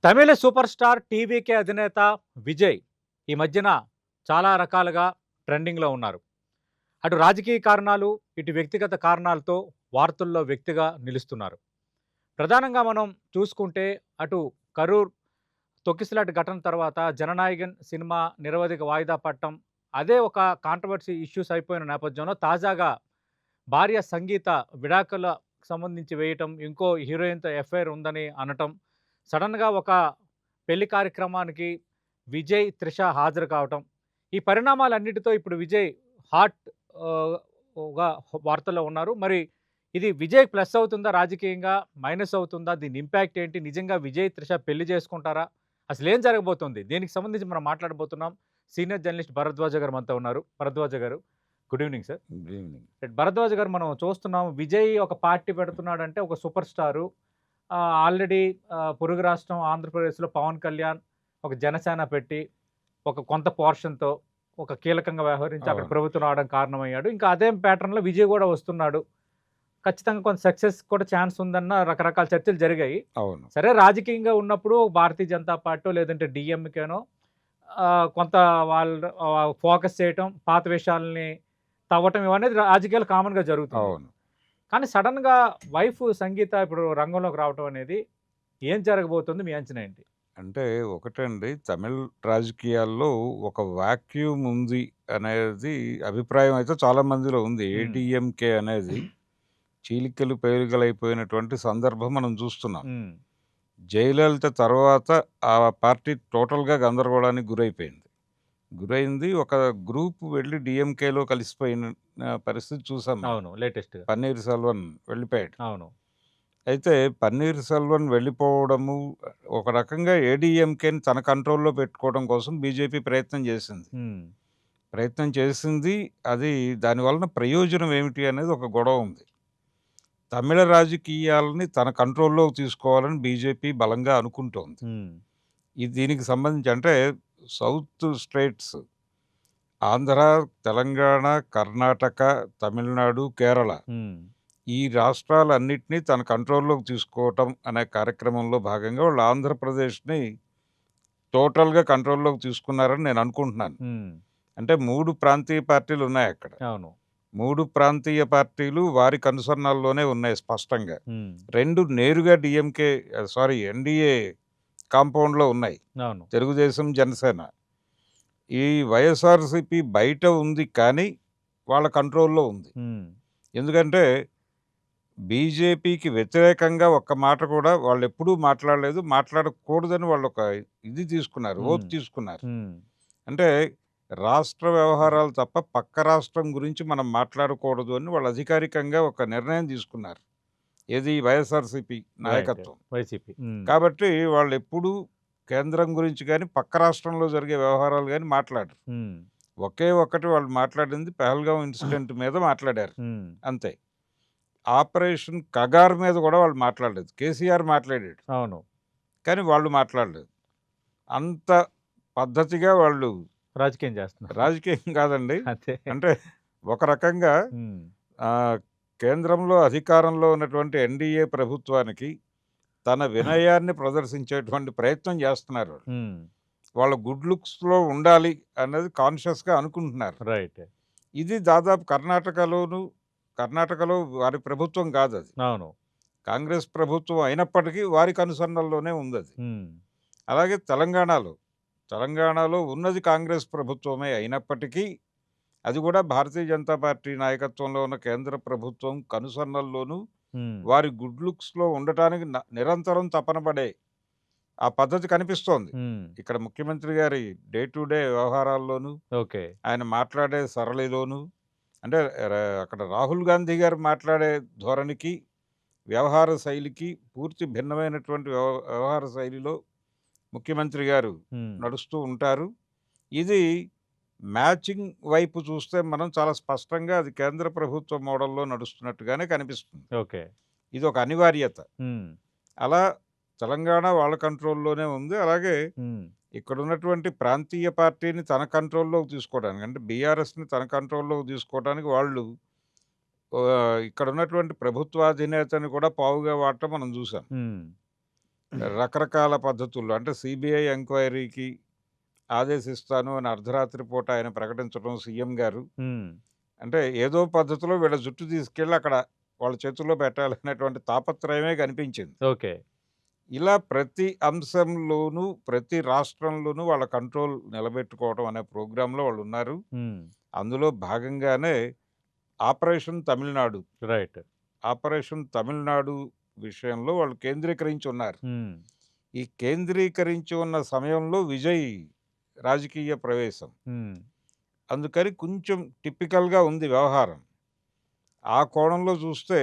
తమిళ super star TVK అధినేత విజయ్ ఈ మధ్యన చాలా రకాలుగా ట్రెండింగ్‌లో ఉన్నారు. అటు రాజకీయ కారణాలు, ఇటు వ్యక్తిగత కారణాలతో వార్తల్లో వ్యక్తిగా నిలుస్తున్నారు. ప్రధానంగా మనం చూసుకుంటే అటు కరూర్ తొక్కిసలాట ఘటన తర్వాత 'జననాయకన్' సినిమా నిరవధిక వాయిదా పడటం, అదే ఒక కాంట్రోవర్సీ ఇష్యూస్ అయిపోయిన నేపథ్యంలో తాజాగా భార్య సంగీత విడాకులకు సంబంధించి వేయటం, ఇంకో హీరోయిన్‌తో ఎఫ్ఐఆర్ ఉందని అనటం, సడెన్‌గా ఒక పెళ్లి కార్యక్రమానికి విజయ్, త్రిష హాజరు కావటం. ఈ పరిణామాలన్నిటితో ఇప్పుడు విజయ్ హాట్ ఆహ్, గా వార్తల్లో ఉన్నారు. మరి ఇది విజయ్‌కి ప్లస్ అవుతుందా రాజకీయంగా? మైనస్ అవుతుందా? దీని ఇంపాక్ట్ ఏంటి? నిజంగా విజయ్, త్రిష పెళ్లి చేసుకుంటారా? అసలేం జరగబోతుంది? దీనికి సంబంధించి మనం మాట్లాడబోతున్నాం. సీనియర్ జర్నలిస్ట్ భరద్వాజ గారు మనతో ఉన్నారు. భరద్వాజ గారు, good evening sir. Good evening. Bharadwaj గారు మనం చూస్తున్నాం. విజయ్ ఒక పార్టీ పెడుతున్నాడంటే ఒక సూపర్ స్టారు. ఆల్రెడీ పొరుగు రాష్ట్రం ఆంధ్రప్రదేశ్‌లో పవన్ కళ్యాణ్ ఒక జనసేన పెట్టి, ఒక కొంత పోర్షన్‌తో ఒక కీలకంగా వ్యవహరించి అక్కడ అవును. ప్రభుత్వం రావడానికి కారణమయ్యాడు. ఇంకా అదే ప్యాటర్న్‌లో విజయ్ గూడా వస్తున్నాడు. ఖచ్చితంగా కొంత సక్సెస్ కూడా ఛాన్స్ ఉందన్న రకరకాల చర్చలు జరిగాయి. అవును. సరే రాజకీయంగా ఉన్నప్పుడు భారతీయ జనతా పార్టో లేదంటే డీఎంకేనో కొంత వాళ్ళు ఫోకస్ చేయటం, పాత విషయాల్ని తవ్వటం ఇవనేది రాజకీయాలు కామన్‌గా జరుగుతుంది. అవును. కానీ సడెన్‌గా వైఫ్ సంగీత ఇప్పుడు రంగంలోకి రావటం అనేది ఏం జరగబోతుంది? మీ అంచనా ఏంటి? అంటే ఒకటండి, తమిళ్ రాజకీయాల్లో ఒక వాక్యూమ్ ఉంది అనేది అభిప్రాయం అయితే చాలా మందిలో ఉంది. హ్మ్. ఏడీఎంకే అనేది చీలికలు పేలికలైపోయినటువంటి సందర్భం మనం చూస్తున్నాం. హ్మ్. జయలలిత తర్వాత ఆ పార్టీ టోటల్‌గా గందరగోళానికి గురైంది. ఒక గ్రూప్ వెళ్లి డీఎంకేలో కలిసిపోయిన పరిస్థితి చూసాం మనం. అవును. లేటెస్ట్‌గా. పన్నీర్ సెల్వన్ వెళ్ళిపోయాడు. అవును. అయితే పన్నీర్ సెల్వన్ వెళ్ళిపోవడము ఒక రకంగా ఏడీఎంకేని తన కంట్రోల్‌లో పెట్టుకోవడం కోసం బీజేపీ హ్మ్. ప్రయత్నం చేసింది. అది దాని వలన ప్రయోజనం ఏమిటి అనేది ఒక గొడవ ఉంది. తమిళ రాజకీయాలని తన కంట్రోల్‌లోకి తీసుకోవాలని బీజేపీ బలంగా అనుకుంటోంది. హ్మ్. దీనికి సంబంధించి అంటే సౌత్ స్టేట్స్ ఆంధ్ర, తెలంగాణ, కర్ణాటక, తమిళనాడు, కేరళ హ్మ్. ఈ రాష్ట్రాలన్నిటినీ తన కంట్రోల్‌లోకి తీసుకోవటం అనే కార్యక్రమంలో భాగంగా వాళ్ళు ఆంధ్రప్రదేశ్‌ని టోటల్‌గా కంట్రోల్‌లోకి తీసుకున్నారని నేను అనుకుంటున్నాను. హ్మ్. అంటే 3 ప్రాంతీయ పార్టీలున్నాయక్కడ. అవును. 3 ప్రాంతీయ పార్టీలు వారి కనుసన్నల్లోనే ఉన్నాయి స్పష్టంగా. హ్మ్. 2 నేరుగా ఎన్‌డీఏ కాంపౌండ్‌లో ఉన్నాయి. అవును. తెలుగుదేశం, జనసేన. ఈ వైఎస్ఆర్‌సీపీ బయట ఉంది కానీ వాళ్ళ కంట్రోల్‌లో ఉంది. హ్మ్. ఎందుకంటే బీజేపీకి వ్యతిరేకంగా ఒక్క మాట కూడా వాళ్ళెప్పుడూ మాట్లాడలేదు. మాట్లాడకూడదని వాళ్ళొక ఇది తీసుకున్నారు. ఓత్ హ్మ్. తీసుకున్నారు. హ్మ్. అంటే రాష్ట్ర వ్యవహారాలు తప్ప పక్క రాష్ట్రం గురించి మనం మాట్లాడకూడదు అని వాళ్ళు అధికారికంగా ఒక నిర్ణయం తీసుకున్నారు. ఏది వైఎస్ఆర్‌సీపీ రైట్. నాయకత్వం. వైసీపీ. హ్మ్. కాబట్టి వాళ్ళెప్పుడూ కేంద్రం గురించి గాని, పక్క రాష్ట్రంలో జరిగే వ్యవహారాలు గాని మాట్లాడరు. హ్మ్. ఒకే ఒక్కటి వాళ్ళు మాట్లాడింది పెహల్గాం ఇన్సిడెంట్ మీద మాట్లాడారు. హ్మ్. అంతే. ఆపరేషన్ కగార్ మీద కూడా వాళ్ళు మాట్లాడలేదు. కేసీఆర్ మాట్లాడాడు. అవును. కానీ వాళ్ళు మాట్లాడలేదు. అంత పద్ధతిగా వాళ్ళు రాజకీయం చేస్తున్నారు. రాజకీయం కాదండి. అదే. అంటే ఒక రకంగా హ్మ్. ఆహ్, కేంద్రంలో అధికారంలో ఉన్నటువంటి ఎన్‌డీఏ ప్రభుత్వానికి తన వినయాన్ని ప్రదర్శించేటువంటి ప్రయత్నం చేస్తున్నారు వాళ్ళు. హ్మ్. వాళ్ళ గుడ్ లుక్స్‌లో ఉండాలి అన్నది కాన్షియస్‌గా అనుకుంటున్నారు. రైట్. ఇది దాదాపు కర్ణాటకలో వారి ప్రభుత్వం కాదది. అవును. కాంగ్రెస్ ప్రభుత్వం అయినప్పటికీ వారి కనుసన్నల్లోనే ఉందది. హ్మ్. అలాగే తెలంగాణలో ఉన్నది కాంగ్రెస్ ప్రభుత్వమే అయినప్పటికీ, అది కూడా భారతీయ జనతా పార్టీ నాయకత్వంలో ఉన్న కేంద్ర ప్రభుత్వం కనుసన్నల్లోనూ, హ్మ్. వారి గుడ్ లుక్స్‌లో ఉండటానికి నిరంతరం తపన పడే ఆ పద్ధతి కనిపిస్తోంది. హ్మ్. ఇక్కడ ముఖ్యమంత్రి గారి డే టు డే వ్యవహారాల్లోనూ, ఓకే. ఆయన మాట్లాడే సరళిలోనూ, అంటే అక్కడ రాహుల్ గాంధీ గారు మాట్లాడే ధోరణికి, వ్యవహార శైలికి పూర్తి భిన్నమైనటువంటి వ్యవహార శైలిలో ముఖ్యమంత్రి గారు హ్మ్. నడుస్తూ ఉంటారు. ఇది మ్యాచింగ్ వైపు చూస్తే మనం చాలా స్పష్టంగా అది కేంద్ర ప్రభుత్వ మోడల్‌లో నడుస్తున్నట్టుగానే కనిపిస్తుంది. ఓకే. ఇదొక అనివార్యత. హ్మ్. అలా తెలంగాణ వాళ్ళ కంట్రోల్‌లోనే ఉంది. అలాగే హ్మ్. ఇక్కడున్నటువంటి ప్రాంతీయ పార్టీని తన కంట్రోల్‌లోకి తీసుకోవడానికి, అంటే బీఆర్ఎస్‌ని తన కంట్రోల్‌లోకి తీసుకోవడానికి వాళ్ళు ఇక్కడున్నటువంటి ప్రభుత్వాధినేతని కూడా పావుగా వాడటం మనం చూసాం. హ్మ్. రకరకాల పద్ధతుల్లో అంటే సిబిఐ ఎంక్వైరీకి ఆదేశిస్తాను అని అర్ధరాత్రి పూట ఆయన ప్రకటించడం సీఎం గారు. హ్మ్. అంటే ఏదో పద్ధతిలో వీళ్ళ జుట్టు తీసుకెళ్ళి అక్కడ వాళ్ళ చేతుల్లో పెట్టాలనేటువంటి తాపత్రయమే కనిపించింది. ఓకే. ఇలా ప్రతి అంశంలోనూ, ప్రతి రాష్ట్రంలోనూ వాళ్ళ కంట్రోల్ నిలబెట్టుకోవడం అనే ప్రోగ్రామ్‌లో వాళ్ళున్నారు. హ్మ్. అందులో భాగంగానే operation Tamil Nadu. Right. Operation Tamil Nadu విషయంలో వాళ్ళు కేంద్రీకరించి ఉన్నారు. హ్మ్. ఈ కేంద్రీకరించి ఉన్న సమయంలో విజయ్ రాజకీయ ప్రవేశం. హ్మ్. అందుకని కొంచెం టిపికల్‌గా ఉంది వ్యవహారం. ఆ కోణంలో చూస్తే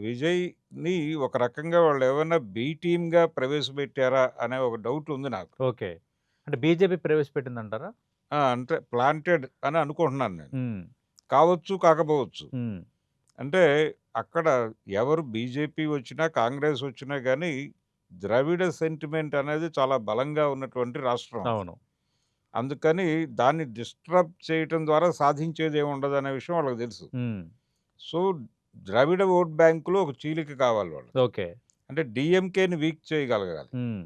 విజయ్‌ని ఒక రకంగా వాళ్ళేమన్నా బి టీమ్‌గా ప్రవేశపెట్టారా అనే ఒక డౌట్ ఉంది నాకు. ఓకే. అంటే బీజేపీ ప్రవేశపెట్టిందంటారా? అంటే ప్లాంటెడ్ అని అనుకుంటున్నాను నేను. హ్మ్. కావచ్చు, కాకపోవచ్చు. హ్మ్. అంటే అక్కడ ఎవరు బీజేపీ వచ్చినా, కాంగ్రెస్ వచ్చినా గానీ ద్రవిడ సెంటిమెంట్ అనేది చాలా బలంగా ఉన్నటువంటి రాష్ట్రం అది. అవును. అందుకని దాన్ని డిస్టర్బ్ చేయటం ద్వారా సాధించేదేముండదనే విషయం వాళ్ళకి తెలుసు. హ్మ్. సో, ద్రవిడ ఓట్ బ్యాంక్‌లో ఒక చీలిక కావాలి వాళ్ళకి. ఓకే. అంటే డీఎంకేని వీక్ చేయగలగాలి. హ్మ్.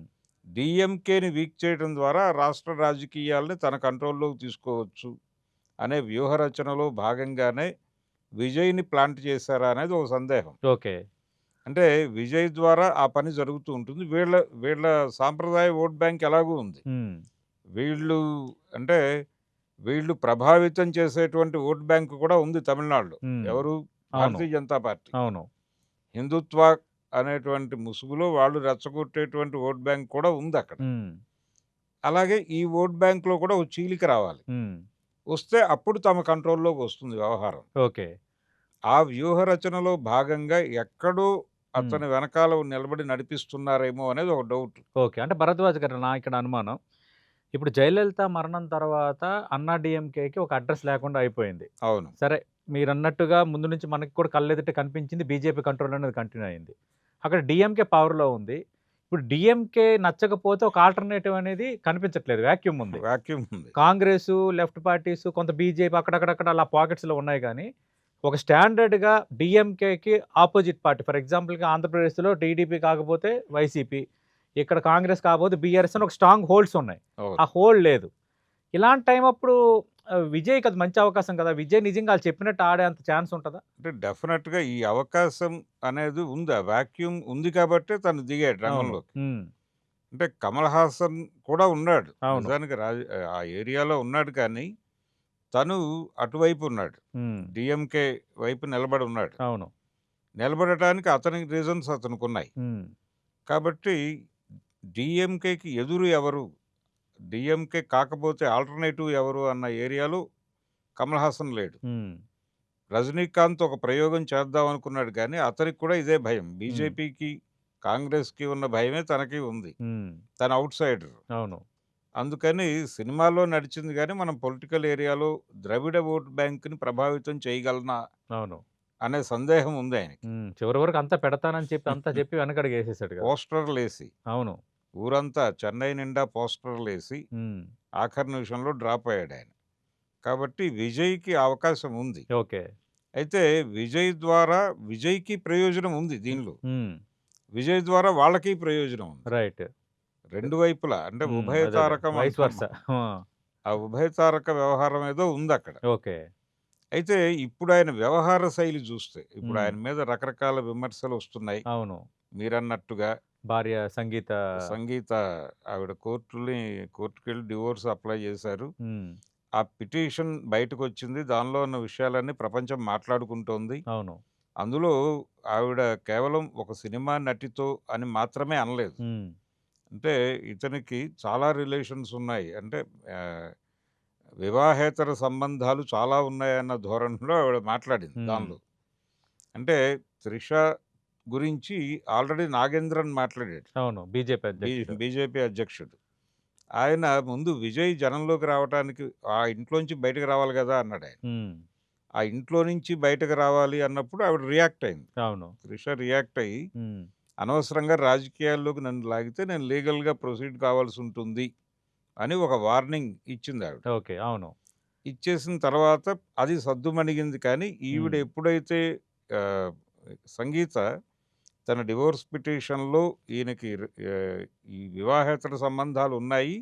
డీఎంకేని వీక్ చేయడం ద్వారా రాష్ట్ర రాజకీయాల్ని తన కంట్రోల్‌లోకి తీసుకోవచ్చు అనే వ్యూహరచనలో భాగంగానే విజయ్‌ని ప్లాంట్ చేశారా అనేది ఒక సందేహం. ఓకే. అంటే విజయ్ ద్వారా ఆ పని జరుగుతూ ఉంటుంది. వీళ్ళ వీళ్ళ సాంప్రదాయ ఓట్ బ్యాంక్ ఎలాగూ ఉంది. హ్మ్. వీళ్ళు అంటే వీళ్ళు ప్రభావితం చేసేటువంటి ఓట్ బ్యాంక్ కూడా ఉంది తమిళనాడులో. హ్మ్. ఎవరు? అవును. భారతీయ జనతా పార్టీ. అవును. హిందుత్వ అనేటువంటి ముసుగులో వాళ్ళు రెచ్చగొట్టేటువంటి ఓట్ బ్యాంక్ కూడా ఉందక్కడ. హ్మ్. అలాగే ఈ ఓట్ బ్యాంక్‌లో కూడా ఒక చీలిక రావాలి. హ్మ్. వస్తే అప్పుడు తమ కంట్రోల్‌లోకి వస్తుంది వ్యవహారం. ఓకే. ఆ వ్యూహ రచనలో భాగంగా ఎక్కడో హ్మ్. అతని వెనకాల నిలబడి నడిపిస్తున్నారేమో అనేది ఒక డౌట్. ఓకే. అంటే భరద్వాజ్ గారు ఇక్కడ అనుమానం. ఇప్పుడు జయలలిత మరణం తర్వాత అన్నా డీఎంకేకి ఒక అడ్రెస్ లేకుండా అయిపోయింది. అవును. సరే మీరన్నట్టుగా ముందు నుంచి మనకి కూడా కళ్ళెదుట కనిపించింది బీజేపీ కంట్రోల్‌లోనే అది కంటిన్యూ అయింది. అక్కడ డీఎంకే పవర్‌లో ఉంది. ఇప్పుడు డీఎంకే నచ్చకపోతే ఒక ఆల్టర్‌నేటివ్ అనేది కనిపించట్లేదు. వాక్యూమ్ ఉంది. వాక్యూమ్ ఉంది. కాంగ్రెసు, లెఫ్ట్ పార్టీసు, కొంత బీజేపీ అక్కడక్కడక్కడ అలా పాకెట్స్‌లో ఉన్నాయి గానీ, ఒక స్టాండర్డ్‌గా డీఎంకేకి ఆపోజిట్ పార్టీ ఫర్ ఎగ్జాంపుల్‌గా ఆంధ్రప్రదేశ్‌లో టీడీపీ కాకపోతే వైసీపీ, ఇక్కడ కాంగ్రెస్ కాకపోతే బీఆర్ఎస్ అని ఒక స్ట్రాంగ్ హోల్డ్స్ ఉన్నాయి. అవును. ఆ హోల్డ్ లేదు. ఇలాంటి టైం అప్పుడు విజయ్‌కి అది మంచి అవకాశం కదా! విజయ్ నిజంగా ఆళ్ళు చెప్పినట్టు ఆడేంత ఛాన్స్ ఉంటదా? అంటే డెఫినిట్‌గా ఈ అవకాశం అనేది ఉంది. ఆ వాక్యూమ్ ఉంది కాబట్టే తను దిగాడు అవును. రంగంలోకి. హ్మ్. అంటే కమల్ హాసన్ కూడా ఉన్నాడు. అవును. నిజానికి ఆ ఏరియాలో ఉన్నాడు కానీ, తను అటువైపు ఉన్నాడు. హ్మ్. డీఎంకే వైపు నిలబడి ఉన్నాడు. అవును. నిలబడటానికి అతనికి రీజన్స్ అతనికున్నాయి. హ్మ్. కాబట్టి డీఎంకేకి ఎదురు ఎవరు? డీఎంకే కాకపోతే ఆల్టర్‌నేటివ్ ఎవరు అన్న ఏరియాలో కమల్ హాసన్ లేడు. హ్మ్. రజనీకాంత్ ఒక ప్రయోగం చేద్దాం అనుకున్నాడు గానీ, అతనికి కూడా ఇదే భయం. హ్మ్. బీజేపీకి, కాంగ్రెస్‌కి ఉన్న భయమే తనకి ఉంది. హ్మ్. తను ఔట్‌సైడర్. అవును. అందుకని సినిమాలో నడిచింది గానీ, మనం పొలిటికల్ ఏరియాలో ద్రవిడ ఓట్ బ్యాంక్‌ని ప్రభావితం చేయగలనా అవును. అనే సందేహం ఉంది ఆయనకి. హ్మ్. చివరి వరకు అంతా పెడతానని చెప్పి, అంతా చెప్పి వెనకడుగేసేసాడు కదా! పోస్టర్‌లేసి, అవును. ఊరంతా చెన్నై నిండా పోస్టర్‌లేసి, హ్మ్. ఆఖరి నిమిషంలో డ్రాప్ అయ్యాడాయన. కాబట్టి విజయ్‌కి అవకాశం ఉంది. ఓకే. అయితే విజయ్ ద్వారా విజయ్‌కి ప్రయోజనం ఉంది దీనిలో. హ్మ్. విజయ్ ద్వారా వాళ్ళకి ప్రయోజనం ఉంది. రైట్. 2 వైపులా అంటే హ్మ్. అదే. అదే. ఉభయతారకం వైస్ అంటాం వర్సా. మనం. ఆ! ఆ ఉభయతారక వ్యవహారం ఏదో ఉందక్కడ. ఓకే. అయితే ఇప్పుడాయన వ్యవహార శైలి చూస్తే, ఇప్పుడు హ్మ్. ఆయన మీద రకరకాల విమర్శలొస్తున్నాయి. అవును. మీరన్నట్టుగా భార్య సంగీత. సంగీత ఆవిడ కోర్ట్‌కెళ్ళి డివోర్స్ అప్లై చేశారు. హ్మ్. ఆ పిటిషన్ బయటకొచ్చింది. దానిలో ఉన్న విషయాలన్నీ ప్రపంచం మాట్లాడుకుంటోంది. అవును. అందులో ఆవిడ కేవలం ఒక సినిమా నటితో అని మాత్రమే అనలేదు. హ్మ్. అంటే ఇతనికి చాలా రిలేషన్స్ ఉన్నాయి. అంటే ఆహ్, వివాహేతర సంబంధాలు చాలా ఉన్నాయన్న ధోరణిలో ఆవిడ మాట్లాడింది హ్మ్. దానిలో. అంటే 'త్రిష' గురించి ఆల్రెడీ నాగేంద్రన్ మాట్లాడాడు. అవును. బీజేపీ అధ్యక్షుడు. బీజేపీ అధ్యక్షుడు. ఆయన ముందు విజయ్ జనంలోకి రావటానికి ఆ ఇంట్లోంచి బయటకు రావాలి గదా! అన్నాడాయన. హ్మ్. ఆ ఇంట్లో నుంచి బయటకు రావాలి అన్నప్పుడు ఆవిడ రియాక్ట్ అయింది. అవును. 'త్రిష' రియాక్ట్ అయ్యి హ్మ్. అనవసరంగా రాజకీయాల్లోకి నన్ను లాగితే నేను లీగల్‌గా ప్రొసీడ్ కావాల్సుంటుంది అని ఒక వార్నింగ్ ఇచ్చిందావిడ. ఓకే. అవును. ఇచ్చేసిన తర్వాత అది సద్దుమణిగింది కానీ, ఈవిడ హ్మ్. ఎప్పుడైతే ఆహ్, సంగీత తన డివోర్స్ పిటిషన్‌లో ఈయనకి ఈ వివాహేతర సంబంధాలు ఉన్నాయి.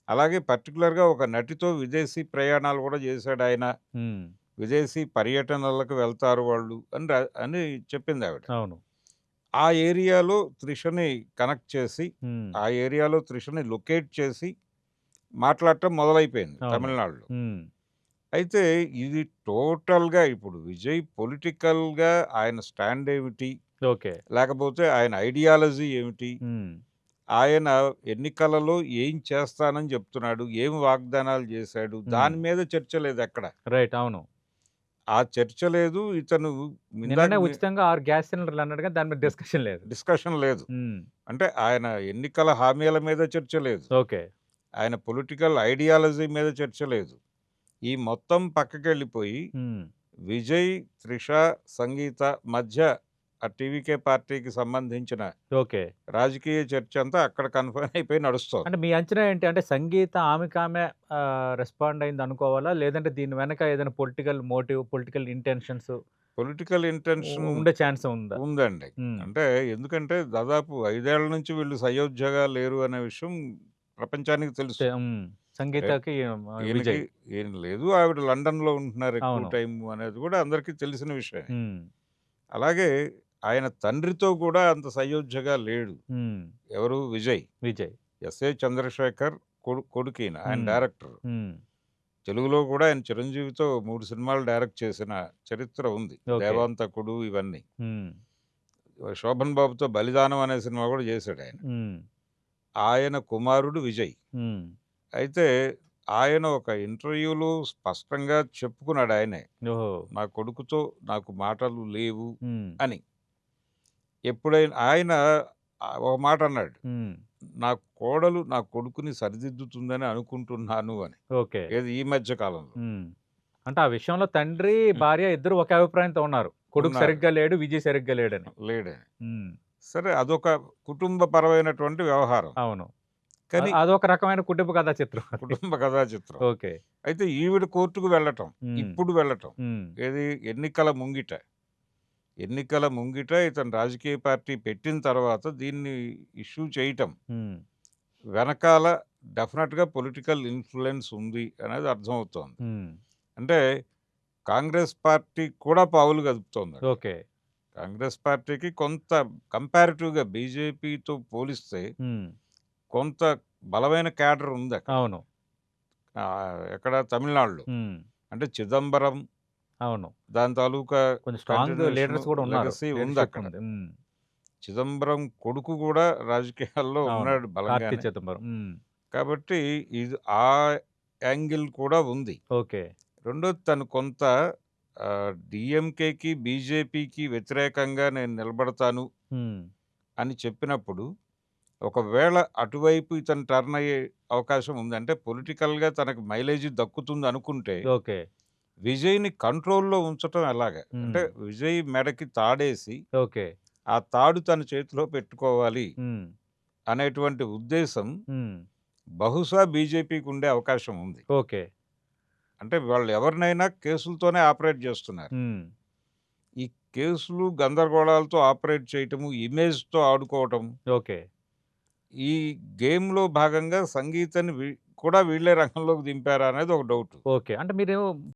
అలాగే పర్టిక్యులర్‌గా ఒక నటితో విదేశీ ప్రయాణాలు కూడా చేశాడాయన. హ్మ్. విదేశీ పర్యటనలకు వెళ్తారు వాళ్ళు అని చెప్పిందావిడ. అవును. ఆ ఏరియాలో త్రిషని కనెక్ట్ చేసి, హ్మ్. ఆ ఏరియాలో త్రిషని లొకేట్ చేసి మాట్లాడటం మొదలైపోయింది అవును. తమిళనాడులో. హ్మ్. అయితే ఇది టోటల్‌గా ఇప్పుడు విజయ్ పొలిటికల్‌గా ఆయన స్టాండ్ ఏమిటి? ఓకే. లేకపోతే ఆయన ఐడియాలజీ ఏమిటి? హ్మ్. ఆయన ఎన్నికలలో ఏం చేస్తానని చెప్తున్నాడు? ఏం వాగ్దానాలు చేశాడు? హ్మ్. దాని మీద చర్చ లేదెక్కడ. రైట్. అవును. ఆ చర్చ లేదు. ఇతను ఇందాక నిన్ననే ఉచితంగా 6 గ్యాస్ సిలిండర్లు అన్నాడు గాని దాని మీద డిస్కషన్ లేదు. డిస్కషన్ లేదు. హ్మ్. అంటే ఆయన ఎన్నికల హామీల మీద చర్చ లేదు. ఓకే. ఆయన పొలిటికల్ ఐడియాలజీ మీద చర్చ లేదు. ఈ మొత్తం పక్కకెళ్ళిపోయి హ్మ్. విజయ్, త్రిష, సంగీత మధ్య ఆ టీవీకే పార్టీకి సంబంధించిన ఓకే. రాజకీయ చర్చ అంతా అక్కడ కన్ఫైన్ అయిపోయి నడుస్తోంది. అంటే మీ అంచనా ఏంటి? అంటే సంగీత ఆమెకామె రెస్పాండ్ అయింది అనుకోవాలా? లేదంటే దీని వెనక ఏదైనా political motive, political intentions political intention ఉండే ఛాన్స్ ఉందా? ఉందండి. హ్మ్. అంటే ఎందుకంటే దాదాపు 5 ఏళ్ల నుంచి వీళ్ళు సయోధ్యగా లేరు అనే విషయం ప్రపంచానికి తెలుసు. హ్మ్. ఎ సంగీతకి ఈయనకి విజయ్. ఏం లేదు. ఆవిడ లండన్‌లో ఉంటున్నారు ఎక్కువ అవును. టైము అనేది కూడా అందరికీ తెలిసిన విషయమే. హ్మ్. అలాగే ఆయన తండ్రితో కూడా అంత సయోధ్యగా లేడు. హ్మ్. ఎవరు? విజయ్. విజయ్. ఎస్ఏ చంద్రశేఖర్ కొడుకీయన. ఆయన హ్మ్. డైరెక్టర్. హ్మ్. తెలుగులో కూడా ఆయన చిరంజీవితో 3 సినిమాలు డైరెక్ట్ చేసిన చరిత్ర ఉంది. ఓకే. 'దేవాంతకుడు' ఇవన్నీ. హ్మ్. 'శోభన్ బాబుతో 'బలిదానం' అనే సినిమా కూడా చేశాడాయన. హ్మ్. ఆయన కుమారుడు విజయ్. హ్మ్. అయితే ఆయన ఒక ఇంటర్వ్యూలో స్పష్టంగా చెప్పుకున్నాడు ఆయనే. ఓహో! నా కొడుకుతో నాకు మాటలు లేవు హ్మ్. అని. ఎప్పుడైనా ఆయన ఒక మాట అన్నాడు. హ్మ్. నా కోడలు నా కొడుకుని సరిదిద్దుతుందని అనుకుంటున్నాను అని. ఓకే. ఏది ఈ మధ్య కాలంలో. హ్మ్. అంటే ఆ విషయంలో తండ్రి, హ్మ్. భార్య ఇద్దరు ఒకే అభిప్రాయంతో ఉన్నారు. కొడుకు ఉన్నారు. సరిగ్గా లేడు, విజయ్ సరిగ్గా లేడని. లేడని. హ్మ్. సరే అదొక కుటుంబపరమైనటువంటి వ్యవహారం. అవును. కానీ అదొక రకమైన కుటుంబ కథా చిత్రం అది. కుటుంబ కథా చిత్రం. ఓకే. అయితే ఈవిడ కోర్టుకు వెళ్ళటం. హ్మ్. ఇప్పుడు వెళ్ళటం. హ్మ్. ఏది ఎన్నికల ముంగిట. ఎన్నికల ముంగిట ఇతను రాజకీయ పార్టీ పెట్టిన తర్వాత దీన్ని ఇష్యూ చేయటం. హ్మ్. వెనకాల డెఫినెట్‌గా పొలిటికల్ ఇన్‌ఫ్లూయెన్స్ ఉంది అనేది అర్థమవుతోంది. హ్మ్. అంటే కాంగ్రెస్ పార్టీ కూడా పావులు కదుపుతోందక్కడ. ఓకే. కాంగ్రెస్ పార్టీకి కొంత కంపారిటివ్‌గా బీజేపీతో పోలిస్తే హ్మ్. కొంత బలమైన క్యాడర్ ఉందక్కడ. అవును. ఎక్కడ తమిళనాడులో. హ్మ్. అంటే చిదంబరం, అవును. దాని తాలూకా కొంచెం స్ట్రాంగ్ కంటిన్యూషను, లీడర్స్ కూడా ఉన్నారు. లెగసీ లీడర్‌షిప్ ఉందక్కడ. ఉంది. హ్మ్. చిదంబరం కొడుకు గూడా రాజకీయాల్లో అవును. ఉన్నాడు కార్తీ బలంగానే. చిదంబరం. హ్మ్. కాబట్టి ఆ యాంగిల్ కూడా ఉంది. ఓకే. రెండోది తను కొంత డీఎంకేకి, బీజేపీకి వ్యతిరేకంగా నేను నిలబడతాను హ్మ్. అని చెప్పినప్పుడు, ఒకవేళ అటువైపు ఇతను టర్న్ అయ్యే అవకాశం ఉంది. అంటే పొలిటికల్‌గా తనకు మైలేజీ దక్కుతుందనుకుంటే, ఓకే. విజయ్‌ని కంట్రోల్‌లో ఉంచటం ఎలాగా? అంటే హ్మ్. విజయ్ మెడకి తాడేసి, ఓకే. ఆ తాడు తన చేతిలో పెట్టుకోవాలి హ్మ్. అనేటువంటి ఉద్దేశం హ్మ్. బహుశా బీజేపీకి ఉండే అవకాశం ఉంది. ఓకే. అంటే వాళ్ళు ఎవరినైనా కేసులతోనే ఆపరేట్ చేస్తున్నారు. హ్మ్. ఈ కేసులు, గందరగోళాలతో ఆపరేట్ చేయటము, ఇమేజ్‌తో ఆడుకోవటం, ఓకే. ఈ గేమ్‌లో భాగంగా సంగీతాన్ని కూడా వీళ్ళే రంగంలోకి దింపారా అనేది ఒక డౌటు. ఓకే. అంటే మీరు